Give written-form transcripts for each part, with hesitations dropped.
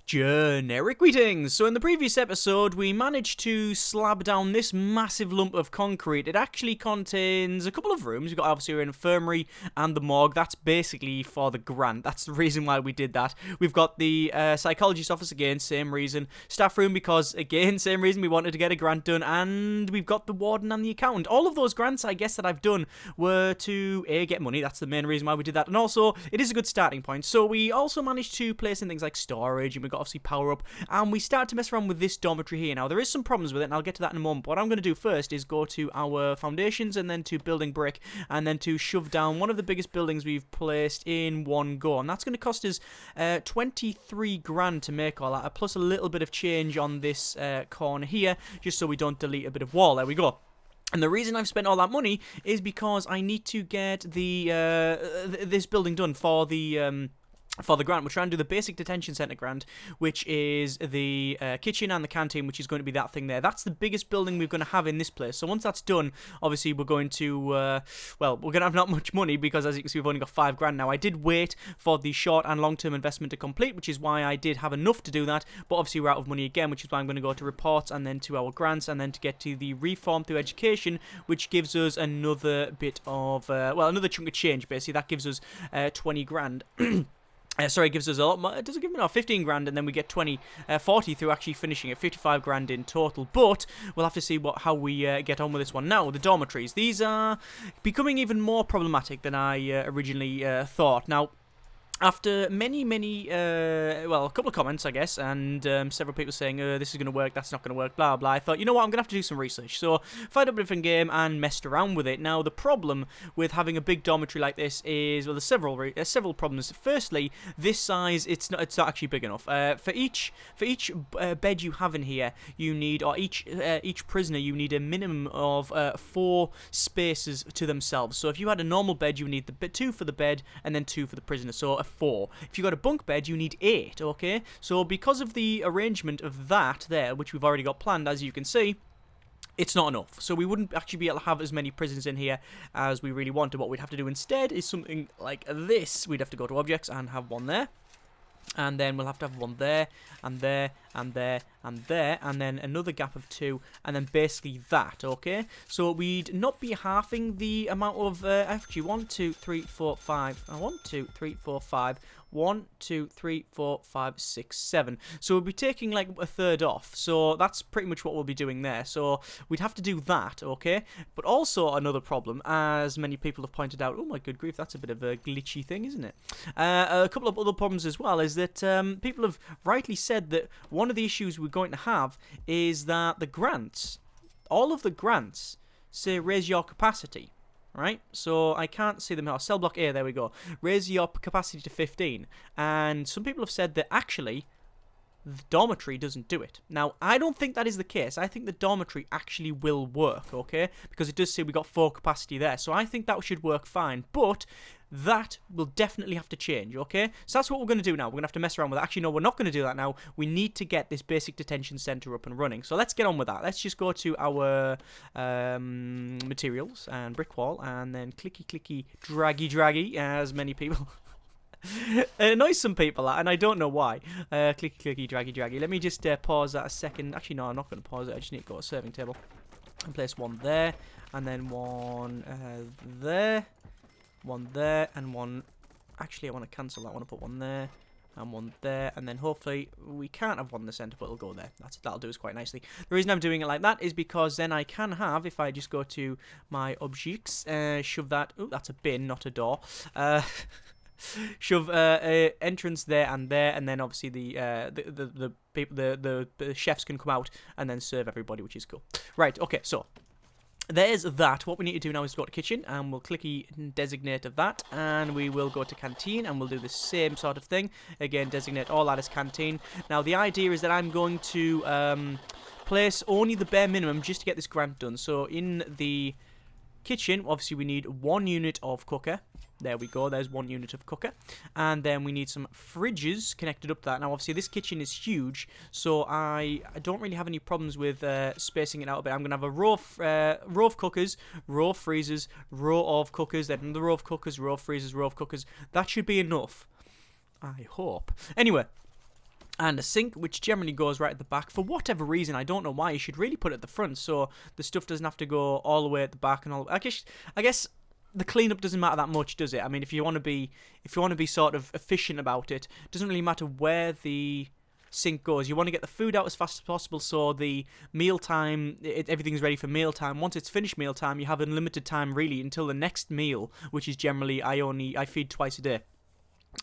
Generic greetings! So in the previous episode, we managed to slab down this massive lump of concrete. It actually contains a couple of rooms. We've got obviously our infirmary and the morgue. That's basically for the grant. That's the reason why we did that. We've got the psychologist's office again, same reason. Staff room because, again, same reason we wanted to get a grant done. And we've got the warden and the accountant. All of those grants, I guess, that I've done were to, get money. That's the main reason why we did that. And also, it is a good starting point. So we also managed to place in things like storage, and we've got obviously power up, and we start to mess around with this dormitory here. Now there is some problems with it, and I'll get to that in a moment. But what I'm going to do first is go to our foundations, and then to building brick, and then to shove down one of the biggest buildings we've placed in one go, and that's going to cost us 23 grand to make all that, plus a little bit of change on this corner here, just so we don't delete a bit of wall. There we go. And the reason I've spent all that money is because I need to get the this building done for the grant. We're trying to do the basic detention centre grant, which is the kitchen and the canteen, which is going to be that thing there. That's the biggest building we're going to have in this place. So once that's done, obviously we're going to, we're going to have not much money because, as you can see, we've only got 5 grand now. I did wait for the short and long-term investment to complete, which is why I did have enough to do that. But obviously we're out of money again, which is why I'm going to go to reports and then to our grants and then to get to the reform through education, which gives us another bit of, another chunk of change, basically. That gives us 20 grand. Sorry, it gives us a lot more. It doesn't give me 15 grand, and then we get 40 through actually finishing it. 55 grand in total. But we'll have to see how we get on with this one. Now, the dormitories. These are becoming even more problematic than I originally thought. Now, after many, a couple of comments, I guess, and several people saying, this is going to work, that's not going to work, blah, blah, I thought, you know what, I'm going to have to do some research. So, fired up a different game and messed around with it. Now, the problem with having a big dormitory like this is, there's several problems. Firstly, this size, it's not actually big enough. For each bed you have in here, you need, or each prisoner, you need a minimum of 4 spaces to themselves. So, if you had a normal bed, you need 2 for the bed, and then 2 for the prisoner. So, 4. If you got a bunk bed, you need 8, okay? So because of the arrangement of that there, which we've already got planned, as you can see, it's not enough. So we wouldn't actually be able to have as many prisons in here as we really wanted. What we'd have to do instead is something like this. We'd have to go to objects and have one there. And then we'll have to have one there, and there, and there, and there, and then another gap of 2, and then basically that, okay? So we'd not be halving the amount of, actually, 1, 2, 3, 4, 5, 1, 2, 3, 4, 5, 1, 2, 3, 4, 5, 6, 7. So we'll be taking like a third off. So that's pretty much what we'll be doing there. So we'd have to do that, okay? But also another problem, as many people have pointed out, oh my good grief, that's a bit of a glitchy thing, isn't it? A couple of other problems as well is that people have rightly said that one of the issues we're going to have is that the grants, all of the grants, say raise your capacity. Right, so I can't see them now. Cell block A, there we go. Raise your capacity to 15. And some people have said that actually the dormitory doesn't do it. Now, I don't think that is the case. I think the dormitory actually will work, okay? Because it does say we got 4 capacity there. So I think that should work fine. But that will definitely have to change, okay? So that's what we're going to do now. We're going to have to mess around with it. Actually, no, we're not going to do that now. We need to get this basic detention centre up and running. So let's get on with that. Let's just go to our materials and brick wall, and then clicky, draggy, as many people... It annoys some people, and I don't know why. Clicky, draggy. Let me just pause that a second. Actually, no, I'm not going to pause it. I just need to go to serving table and place one there, and then one there. One there, and one... Actually, I want to cancel that. I want to put one there, and one there, and then hopefully we can't have one in the centre, but it'll go there. That'll do us quite nicely. The reason I'm doing it like that is because then I can have, if I just go to my objects, shove that... Oh, that's a bin, not a door. Shove entrance there, and then obviously the chefs can come out and then serve everybody, which is cool. Right, okay, so... There's that. What we need to do now is go to kitchen, and we'll clicky designate of that, and we will go to canteen, and we'll do the same sort of thing. Again, designate all that as canteen. Now, the idea is that I'm going to place only the bare minimum just to get this grant done. So, in the kitchen, obviously, we need 1 unit of cooker. There we go, there's 1 unit of cooker. And then we need some fridges connected up to that. Now, obviously, this kitchen is huge, so I don't really have any problems with spacing it out a bit. I'm going to have a row of cookers, row of freezers, row of cookers, then another row of cookers, row of freezers, row of cookers. That should be enough. I hope. Anyway. and a sink, which generally goes right at the back. For whatever reason, I don't know why, you should really put it at the front, so the stuff doesn't have to go all the way at the back and all. I guess the cleanup doesn't matter that much, does it? I mean, if you want to be sort of efficient about it, it doesn't really matter where the sink goes. You want to get the food out as fast as possible, so the mealtime, everything's ready for mealtime. Once it's finished mealtime, you have unlimited time really until the next meal, which is generally I feed twice a day.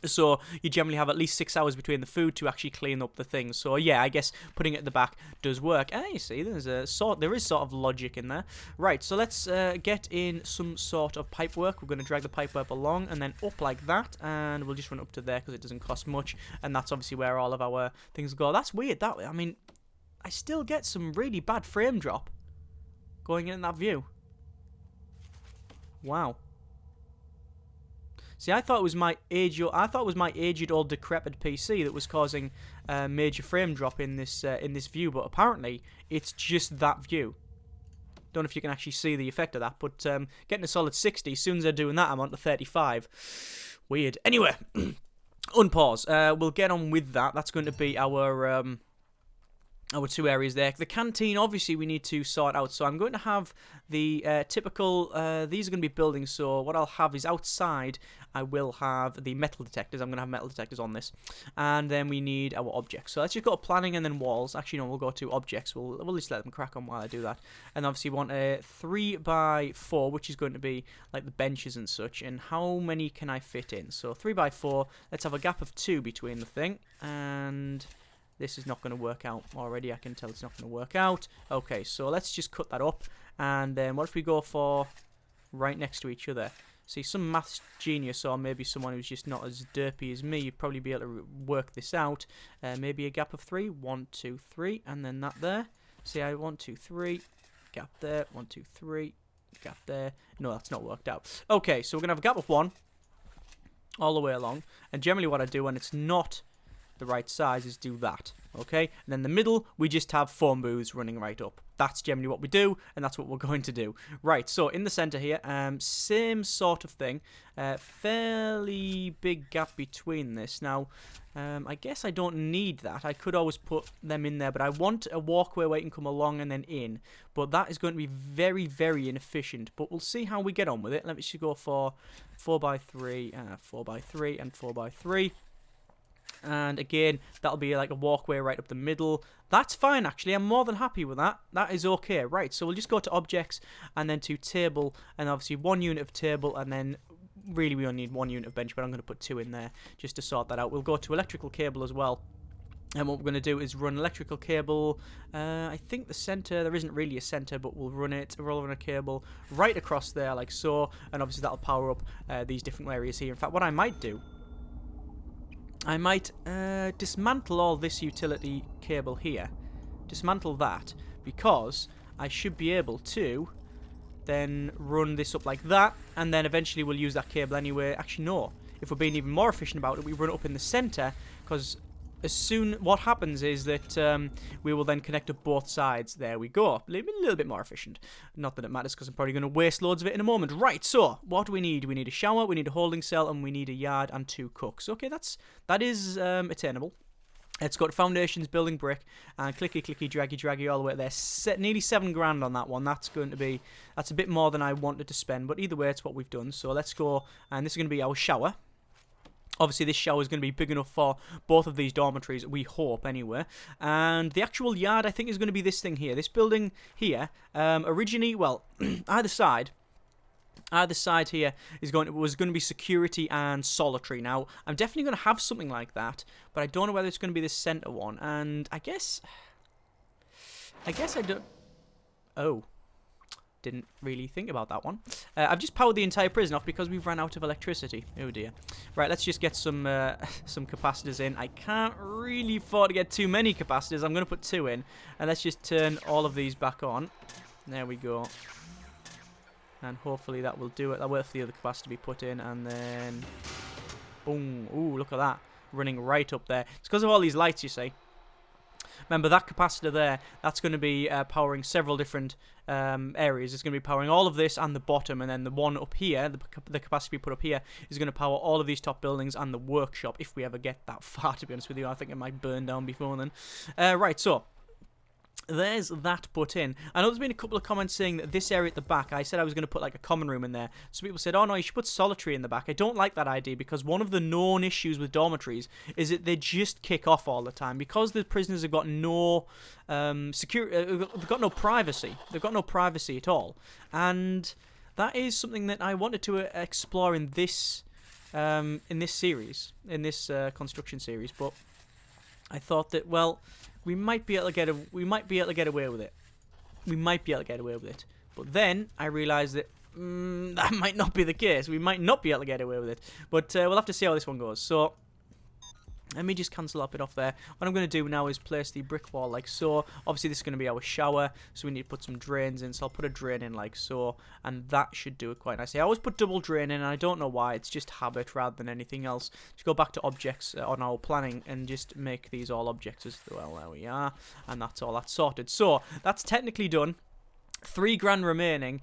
So you generally have at least 6 hours between the food to actually clean up the things. So yeah, I guess putting it at the back does work. And you see, there is sort of logic in there. Right, so let's get in some sort of pipe work. We're going to drag the pipe work along and then up like that, and we'll just run up to there because it doesn't cost much, and that's obviously where all of our things go. That's weird. I mean, I still get some really bad frame drop going in that view. Wow. See, I thought it was my aged old decrepit PC that was causing major frame drop in this view, but apparently it's just that view. Don't know if you can actually see the effect of that, but getting a solid 60. As soon as I'm doing that, I'm on to 35. Weird. Anyway, unpause. We'll get on with that. That's going to be our two areas there. The canteen, obviously, we need to sort out. So I'm going to have the typical, these are going to be buildings. So what I'll have is outside, I will have the metal detectors. I'm going to have metal detectors on this. And then we need our objects. So let's just go to planning and then walls. Actually, no, we'll go to objects. We'll just let them crack on while I do that. And obviously we want a 3x4, which is going to be like the benches and such. And how many can I fit in? So 3x4, let's have a gap of 2 between the thing. And this is not going to work out already. I can tell it's not going to work out. Okay, so let's just cut that up. And then what if we go for right next to each other? See, some maths genius or maybe someone who's just not as derpy as me, you'd probably be able to work this out. Maybe a gap of 3. 1, 2, 3. And then that there. See, 1, 2, 3. Gap there. 1, 2, 3. Gap there. No, that's not worked out. Okay, so we're going to have a gap of 1 all the way along. And generally what I do when it's not the right size is do that, okay? And then the middle, we just have phone booths running right up. That's generally what we do, and that's what we're going to do. Right, so in the center here, same sort of thing. Fairly big gap between this. Now, I guess I don't need that. I could always put them in there, but I want a walkway where you can come along and then in. But that is going to be very, very inefficient. But we'll see how we get on with it. Let me just go for 4x3, 4x3, and 4x3. And again, that'll be like a walkway right up the middle. That's fine, actually. I'm more than happy with that. That is okay. Right, so we'll just go to objects and then to table. And obviously 1 unit of table. And then really we only need 1 unit of bench. But I'm going to put 2 in there just to sort that out. We'll go to electrical cable as well. And what we're going to do is run electrical cable. I think the center, there isn't really a center, but we'll run it. We'll run a cable right across there like so. And obviously that'll power up these different areas here. In fact, what I might do, I might dismantle all this utility cable here. Dismantle that, because I should be able to then run this up like that, and then eventually we'll use that cable anyway. Actually, no. If we're being even more efficient about it, we run it up in the center, because what happens is that we will then connect up both sides. There we go. A little bit more efficient. Not that it matters, because I'm probably going to waste loads of it in a moment. Right, so what do we need? We need a shower, we need a holding cell, and we need a yard and 2 cooks. Okay, that is attainable. Let's go to foundations, building brick, and clicky, draggy all the way there. Nearly 7 grand on that one. That's a bit more than I wanted to spend, but either way, it's what we've done. So let's go, and this is going to be our shower. Obviously, this shower is going to be big enough for both of these dormitories, we hope, anyway. And the actual yard, I think, is going to be this thing here. This building here, originally, well, either side here was going to be security and solitary. Now, I'm definitely going to have something like that, but I don't know whether it's going to be the center one. And I guess I don't... Oh. Didn't really think about that one. I've just powered the entire prison off because we've run out of electricity. Oh dear. Right, let's just get some capacitors in. I can't really afford to get too many capacitors. I'm going to put 2 in. And let's just turn all of these back on. There we go. And hopefully that will do it. I'll wait for the other capacitor to be put in. And then... boom. Ooh, look at that. Running right up there. It's because of all these lights, you see. Remember, that capacitor there, that's going to be powering several different areas. It's going to be powering all of this and the bottom, and then the one up here, the capacity we put up here, is going to power all of these top buildings and the workshop, if we ever get that far, to be honest with you. I think it might burn down before then. Right, so there's that put in. I know there's been a couple of comments saying that this area at the back, I said I was going to put like a common room in there. So people said, oh no, you should put solitary in the back. I don't like that idea, because one of the known issues with dormitories is that they just kick off all the time. Because the prisoners have got no security, they've got no privacy. They've got no privacy at all. And that is something that I wanted to explore in this series, in this construction series. But I thought that, well, we might be able to get away with it. We might be able to get away with it. But then I realised that that might not be the case. We might not be able to get away with it. But we'll have to see how this one goes. So let me just cancel that bit off there. What I'm going to do now is place the brick wall like so. Obviously, this is going to be our shower, so we need to put some drains in. So I'll put a drain in like so, and that should do it quite nicely. I always put double drain in, and I don't know why. It's just habit rather than anything else. Just go back to objects on our planning and just make these all objects as well. There we are, and that's all. That's sorted. So that's technically done. £3 remaining.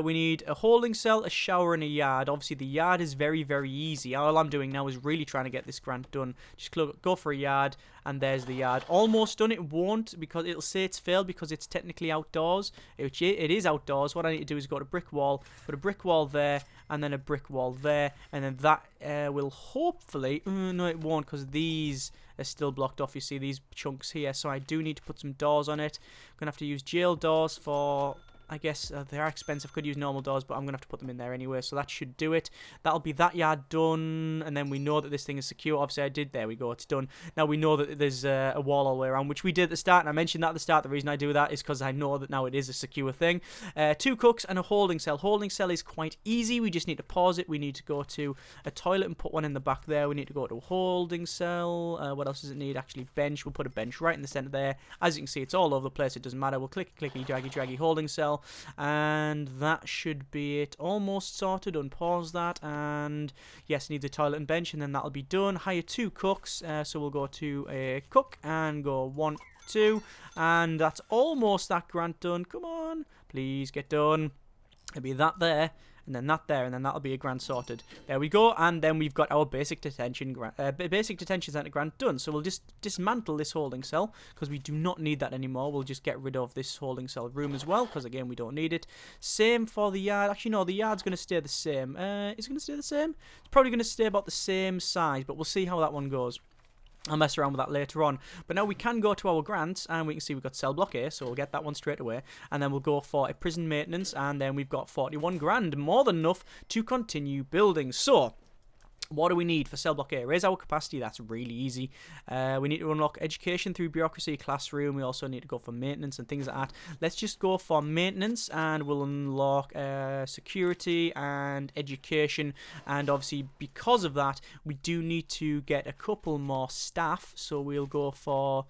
We need a holding cell, a shower, and a yard. Obviously, the yard is very, very easy. All I'm doing now is really trying to get this grant done. Just go for a yard, and there's the yard. Almost done. It won't, because it'll say it's failed because it's technically outdoors. It is outdoors. What I need to do is go to brick wall, put a brick wall there, and then a brick wall there, and then that will hopefully... no, it won't, because these are still blocked off. You see these chunks here, so I do need to put some doors on it. I'm going to have to use jail doors for... I guess they are expensive. Could use normal doors, but I'm going to have to put them in there anyway, so that should do it. That'll be that yard done, and then we know that this thing is secure. Obviously, I did. There we go. It's done. Now we know that there's a wall all the way around, which we did at the start, and I mentioned that at the start. The reason I do that is because I know that now it is a secure thing. 2 cooks and a holding cell. Holding cell is quite easy. We just need to pause it. We need to go to a toilet and put one in the back there. We need to go to a holding cell. What else does it need? Actually, bench. We'll put a bench right in the center there. As you can see, it's all over the place. It doesn't matter. We'll clicky, draggy, holding cell, and that should be it. Almost sorted. Unpause that, and yes, need the toilet and bench, and then that'll be done. Hire 2 cooks, so we'll go to a cook and go 1, 2, and that's almost that grant done. Come on, please get done. It'll be that there, and then that there, and then that'll be a grant sorted. There we go, and then we've got our basic detention center grant done. So we'll just dismantle this holding cell, because we do not need that anymore. We'll just get rid of this holding cell room as well, because again, we don't need it. Same for the yard. Actually, no, the yard's going to stay the same. Is it going to stay the same? It's probably going to stay about the same size, but we'll see how that one goes. I'll mess around with that later on. But now we can go to our grants, and we can see we've got cell block A, so we'll get that one straight away. And then we'll go for a prison maintenance, and then we've got 41 grand, more than enough to continue building. So what do we need for cell block A? Raise our capacity. That's really easy. We need to unlock education through bureaucracy, classroom. We also need to go for maintenance and things like that. Let's just go for maintenance, and we'll unlock security and education. And obviously, because of that, we do need to get a couple more staff. So we'll go for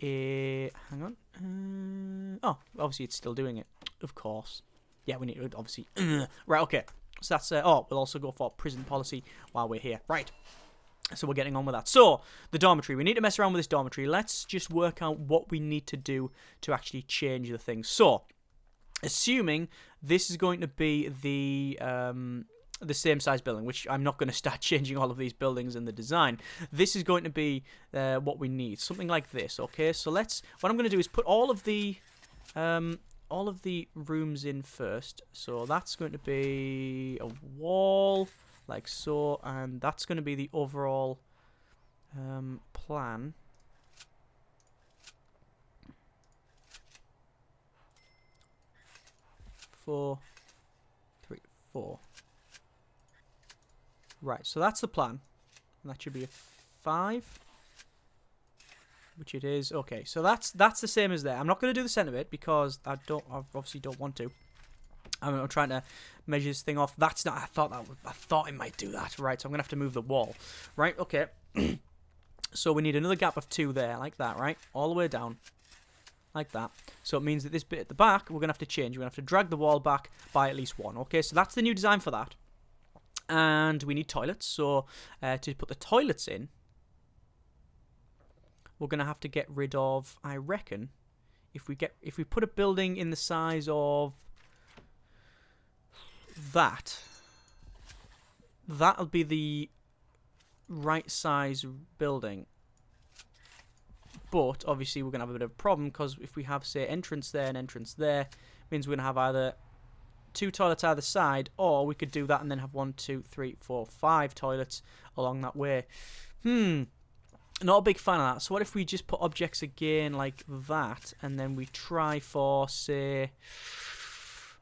a... Hang on. Oh, obviously it's still doing it. Of course. Yeah, we need to obviously... Right, okay. So that's, we'll also go for prison policy while we're here. Right. So we're getting on with that. So, the dormitory. We need to mess around with this dormitory. Let's just work out what we need to do to actually change the thing. So, assuming this is going to be the same size building, which I'm not going to start changing all of these buildings in the design. This is going to be what we need. Something like this, okay? So, what I'm going to do is put all of the rooms in first. So that's going to be a wall like so, and that's going to be the overall plan. 4, 3, 4. Right, so that's the plan, and that should be a 5. Which it is. Okay, so that's the same as there. I'm not going to do the centre bit because I obviously don't want to. I'm trying to measure this thing off. That's not. I thought it might do that. Right, so I'm going to have to move the wall. Right, okay. So we need another gap of 2 there, like that, right? All the way down. Like that. So it means that this bit at the back, we're going to have to change. We're going to have to drag the wall back by at least 1. Okay, so that's the new design for that. And we need toilets. So to put the toilets in, we're going to have to get rid of, I reckon, if we put a building in the size of that, that'll be the right size building. But obviously we're going to have a bit of a problem, because if we have, say, entrance there and entrance there, it means we're going to have either 2 toilets either side, or we could do that and then have 1, 2, 3, 4, 5 toilets along that way. Not a big fan of that. So what if we just put objects again like that, and then we try for, say,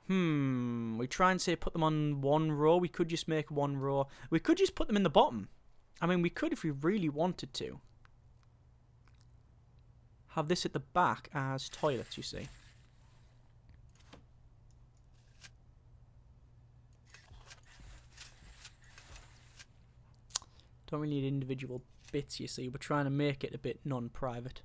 we try and say put them on 1 row. We could just make 1 row. We could just put them in the bottom. I mean, we could if we really wanted to. Have this at the back as toilets, you see. Don't really need individual bits, you see. We're trying to make it a bit non-private.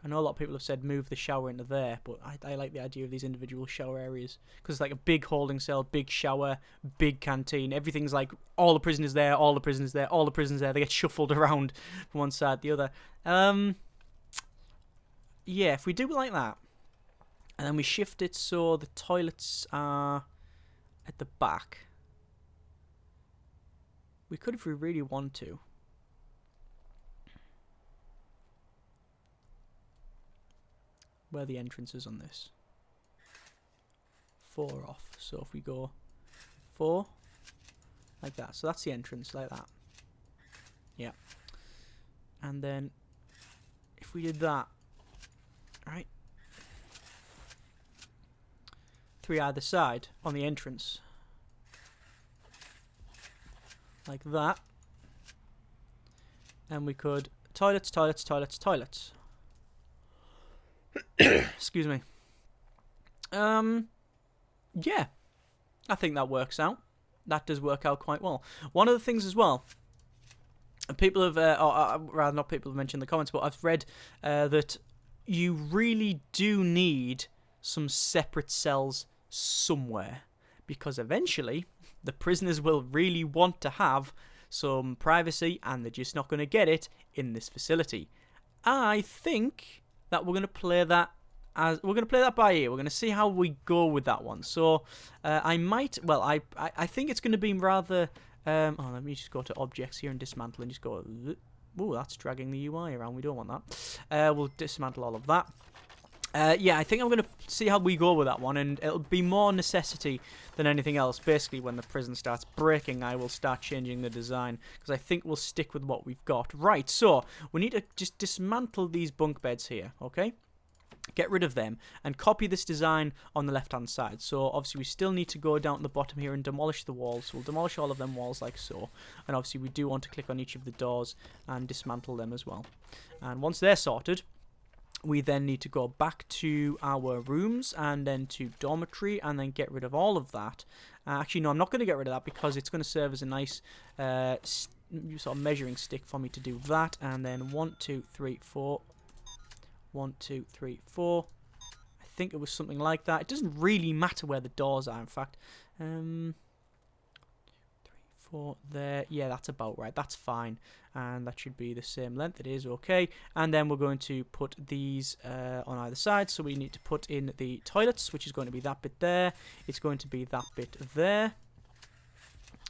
I know a lot of people have said move the shower into there, but I like the idea of these individual shower areas, because it's like a big holding cell, big shower, big canteen. Everything's like all the prisoners there, all the prisoners there, all the prisoners there. They get shuffled around from one side to the other. Yeah, if we do it like that, and then we shift it so the toilets are at the back. We could if we really want to. Where are the entrances on this? 4 off. So if we go 4, like that. So that's the entrance, like that. Yeah. And then if we did that, right? 3 either side on the entrance. Like that. And we could toilets, toilets, toilets, toilets. Excuse me. Yeah. I think that works out. That does work out quite well. One of the things as well, people have, or rather not people have mentioned in the comments, but I've read that you really do need some separate cells somewhere, because eventually the prisoners will really want to have some privacy, and they're just not going to get it in this facility. I think that we're going to play that by ear. We're going to see how we go with that one. So I think it's going to be rather. Let me just go to objects here and dismantle and just go. Oh, that's dragging the UI around. We don't want that. We'll dismantle all of that. Yeah, I think I'm going to see how we go with that one, and it'll be more necessity than anything else. Basically, when the prison starts breaking, I will start changing the design, because I think we'll stick with what we've got. Right, so we need to just dismantle these bunk beds here, okay? Get rid of them and copy this design on the left-hand side. So obviously we still need to go down to the bottom here and demolish the walls. So we'll demolish all of them walls like so. And obviously we do want to click on each of the doors and dismantle them as well. And once they're sorted, we then need to go back to our rooms and then to dormitory and then get rid of all of that. Actually, no, I'm not going to get rid of that, because it's going to serve as a nice sort of measuring stick for me to do that. And then 1, 2, 3, 4. 1, 2, 3, 4. I think it was something like that. It doesn't really matter where the doors are, in fact. 3, 4 there. Yeah, that's about right. That's fine. And that should be the same length. It is okay. And then we're going to put these on either side. So we need to put in the toilets, which is going to be that bit there. It's going to be that bit there.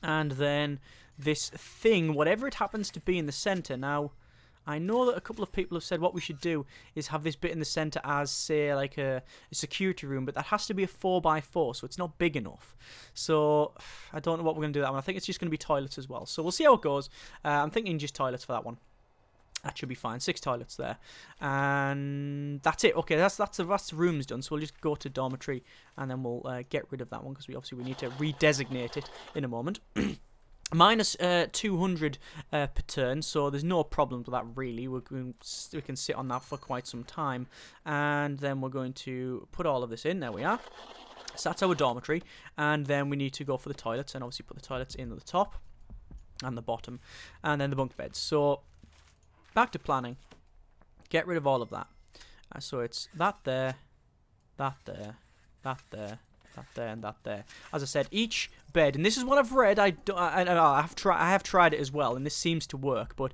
And then this thing, whatever it happens to be in the center. Now, I know that a couple of people have said what we should do is have this bit in the center as, say, like a security room, but that has to be a 4x4, so it's not big enough. So I don't know what we're going to do that one. I think it's just going to be toilets as well. So we'll see how it goes. I'm thinking just toilets for that one. That should be fine. 6 toilets there. And that's it. Okay, that's the rooms done. So we'll just go to dormitory, and then we'll get rid of that one, because we need to redesignate it in a moment. Minus 200 per turn, so there's no problems with that really. We can sit on that for quite some time. And then we're going to put all of this in. There we are. So that's our dormitory. And then we need to go for the toilets, and obviously put the toilets in at the top and the bottom. And then the bunk beds. So back to planning. Get rid of all of that. So it's that there, that there, that there, that there, and that there. As I said, each bed, and this is what I've read. I have tried it as well, and this seems to work. But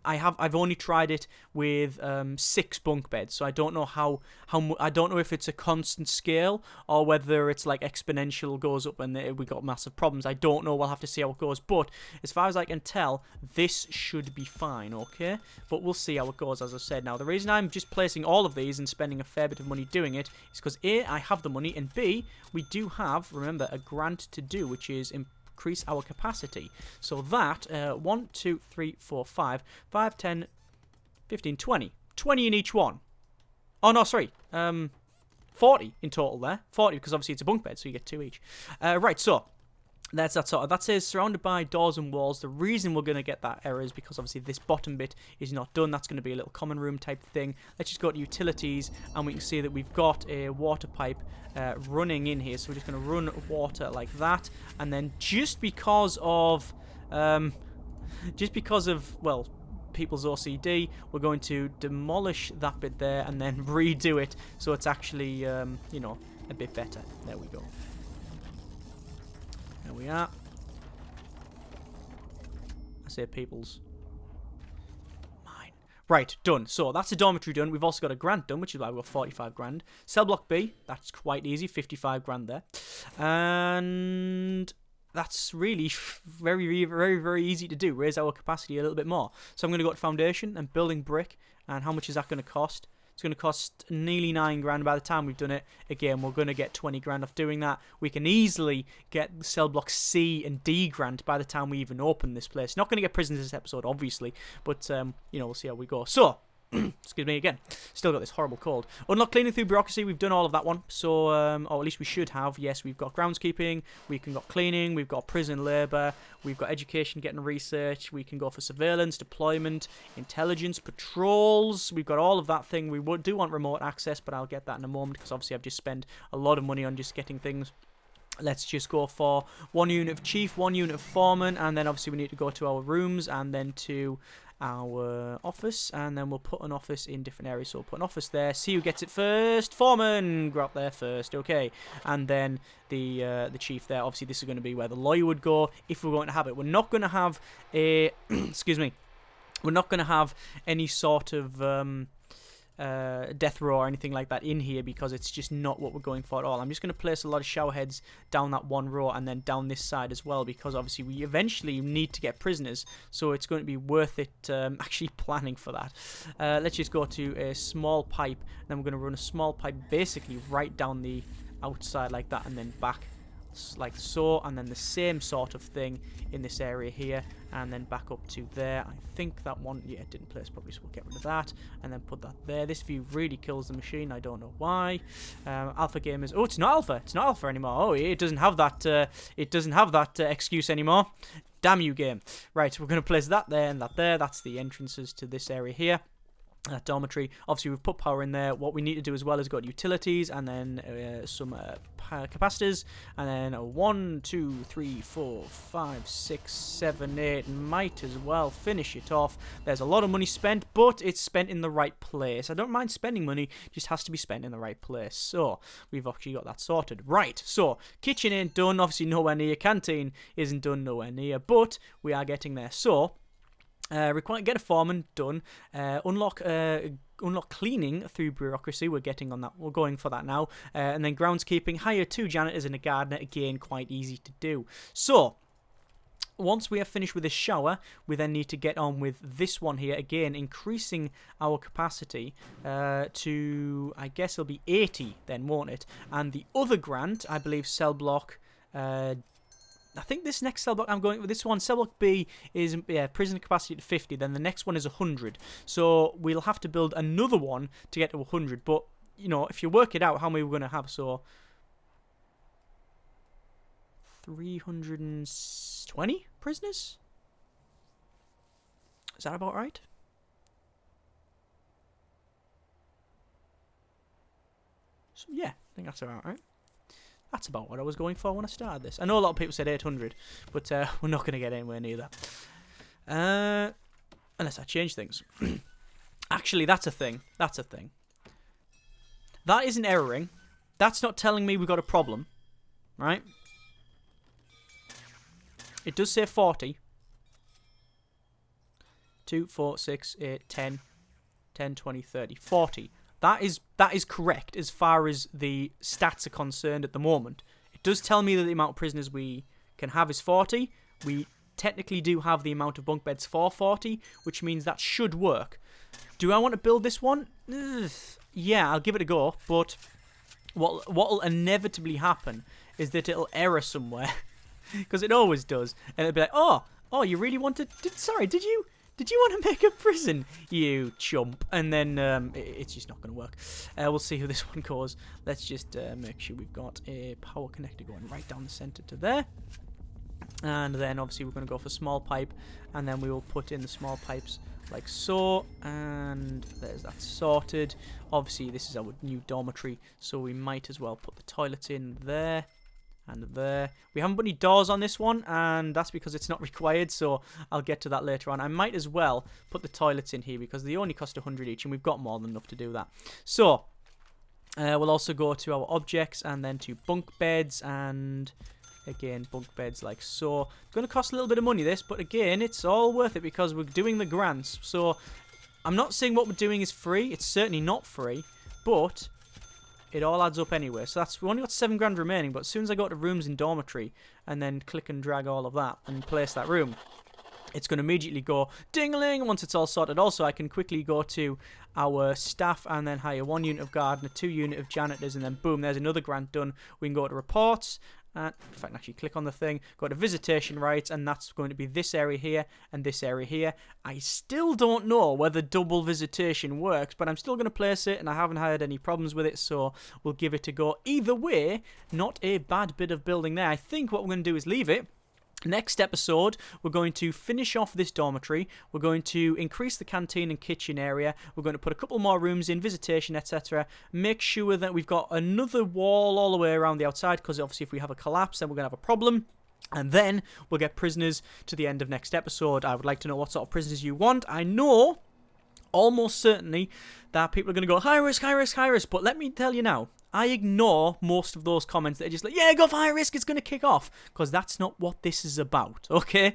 I've only tried it with 6 bunk beds, so I don't know I don't know if it's a constant scale or whether it's like exponential goes up and we got massive problems. I don't know. We'll have to see how it goes. But as far as I can tell, this should be fine. Okay, but we'll see how it goes. As I said, now the reason I'm just placing all of these and spending a fair bit of money doing it is because A, I have the money, and B, we do have, remember, a grant to do, which is increase our capacity. So that 1, 2, 3, 4, 5, 5, 10, 15, 20. 20 in each one. Oh no, sorry. 40 in total there. 40 because obviously it's a bunk bed, so you get 2 each. Right, so that's that sort of. That says surrounded by doors and walls. The reason we're going to get that error is because obviously this bottom bit is not done. That's going to be a little common room type thing. Let's just go to utilities, and we can see that we've got a water pipe running in here. So we're just going to run water like that, and then just because of well, people's OCD, we're going to demolish that bit there and then redo it so it's actually you know, a bit better. There we go. There we are. I say people's. Mine. Right, done. So that's a dormitory done. We've also got a grant done, which is why we've got 45 grand. Cell block B, that's quite easy, 55 grand there. And that's really very, very, very easy to do. Raise our capacity a little bit more. So I'm going to go to foundation and building brick. And how much is that going to cost? It's going to cost nearly 9 grand by the time we've done it. Again, we're going to get 20 grand off doing that. We can easily get cell block C and D grant by the time we even open this place. Not going to get prisons this episode, obviously, but you know, we'll see how we go. So, excuse me again. Still got this horrible cold. Unlock cleaning through bureaucracy. We've done all of that one. So, or at least we should have. Yes, we've got groundskeeping. We can got cleaning. We've got prison labour. We've got education, getting research. We can go for surveillance, deployment, intelligence, patrols. We've got all of that thing. We do want remote access, but I'll get that in a moment because obviously I've just spent a lot of money on just getting things. Let's just go for 1 unit of chief, 1 unit of foreman, and then obviously we need to go to our rooms and then to our office, and then we'll put an office in different areas. So we'll put an office there, see who gets it first. Foreman, go up there first, okay. And then the chief there. Obviously this is going to be where the lawyer would go if we're going to have it. We're not going to have a excuse me, we're not going to have any sort of death row or anything like that in here because it's just not what we're going for at all. I'm just going to place a lot of shower heads down that one row and then down this side as well because obviously we eventually need to get prisoners, so it's going to be worth it actually planning for that. Let's just go to a small pipe, and then we're going to run a small pipe basically right down the outside like that and then back like so, and then the same sort of thing in this area here and then back up to there. I think that one, yeah, it didn't place properly, so we'll get rid of that and then put that there. This view really kills the machine. I don't know why. Alpha gamers. Oh, it's not alpha. It's not alpha anymore. Oh, it doesn't have that. It doesn't have that excuse anymore. Damn you, game. Right, we're going to place that there and that there. That's the entrances to this area here. Dormitory. Obviously we've put power in there. What we need to do as well is go to utilities and then some capacitors, and then 1, 2, 3, 4, 5, 6, 7, 8. Might as well finish it off. There's a lot of money spent, but it's spent in the right place. I don't mind spending money, just has to be spent in the right place. So we've actually got that sorted. Right, so kitchen ain't done, obviously nowhere near. Canteen isn't done, nowhere near, but we are getting there. So get a foreman done. Unlock cleaning through bureaucracy. We're getting on that. We're going for that now. And then groundskeeping. Hire 2 janitors and a gardener. Again, quite easy to do. So once we have finished with this shower, we then need to get on with this one here. Again, increasing our capacity to, I guess it'll be 80 then, won't it? And the other grant, I believe, cell block. I think this next cell block I'm going with, this one, cell block B, is prison capacity to 50. Then the next one is 100. So we'll have to build another one to get to 100. But, you know, if you work it out, how many we're going to have, so 320 prisoners? Is that about right? So, yeah, I think that's about right. That's about what I was going for when I started this. I know a lot of people said 800, but we're not going to get anywhere near that. Unless I change things. Actually, that's a thing. That's a thing. That isn't erroring. That's not telling me we've got a problem. Right? It does say 40. 2, 4, 6, 8, 10, 10, 20, 30, 40. That is correct as far as the stats are concerned at the moment. It does tell me that the amount of prisoners we can have is 40. We technically do have the amount of bunk beds for 40, which means that should work. Do I want to build this one? Ugh. Yeah, I'll give it a go, but what'll inevitably happen is that it'll error somewhere, because it always does, and it'll be like, oh, you really wanted? Did you want to make a prison, you chump? And then it's just not going to work. We'll see how this one goes. Let's just make sure we've got a power connector going right down the center to there. And then obviously we're going to go for small pipe, and then we will put in the small pipes like so, and there's that sorted. Obviously this is our new dormitory, so we might as well put the toilets in there and there. We haven't put any doors on this one, and that's because it's not required, so I'll get to that later on. I might as well put the toilets in here because they only cost 100 each, and we've got more than enough to do that. So we'll also go to our objects and then to bunk beds, and again bunk beds like so. It's going to cost a little bit of money this, but again it's all worth it because we're doing the grants. So I'm not saying what we're doing is free. It's certainly not free, but it all adds up anyway. So we only got 7 grand remaining, but as soon as I go to rooms in dormitory and then click and drag all of that and place that room, it's going to immediately go ding-a-ling once it's all sorted. Also, I can quickly go to our staff and then hire 1 unit of gardener, 2 unit of janitors, and then boom, there's another grant done. We can go to reports, and if I can actually click on the thing, go to visitation rights, and that's going to be this area here and this area here. I still don't know whether double visitation works, but I'm still going to place it, and I haven't had any problems with it, so we'll give it a go. Either way, not a bad bit of building there. I think what we're going to do is leave it. Next episode, we're going to finish off this dormitory. We're going to increase the canteen and kitchen area. We're going to put a couple more rooms in, visitation, etc. Make sure that we've got another wall all the way around the outside, because obviously if we have a collapse, then we're going to have a problem. And then we'll get prisoners to the end of next episode. I would like to know what sort of prisoners you want. I know almost certainly that people are going to go high risk, high risk, high risk. But let me tell you now, I ignore most of those comments that are just like, yeah, go for high risk, it's going to kick off. Because that's not what this is about, okay?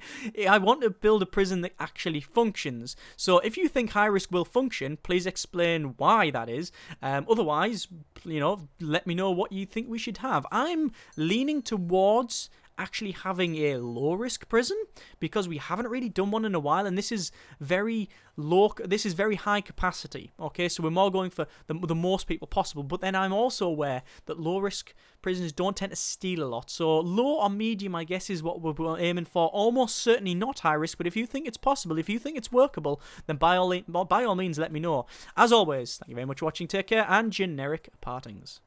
I want to build a prison that actually functions. So if you think high risk will function, please explain why that is. Otherwise, you know, let me know what you think we should have. I'm leaning towards actually having a low risk prison because we haven't really done one in a while, and this is very low, this is very high capacity, okay? So we're more going for the most people possible, but then I'm also aware that low risk prisons don't tend to steal a lot, so low or medium I guess is what we're aiming for. Almost certainly not high risk, but if you think it's possible, if you think it's workable, then by all means let me know. As always, thank you very much for watching, take care, and generic partings.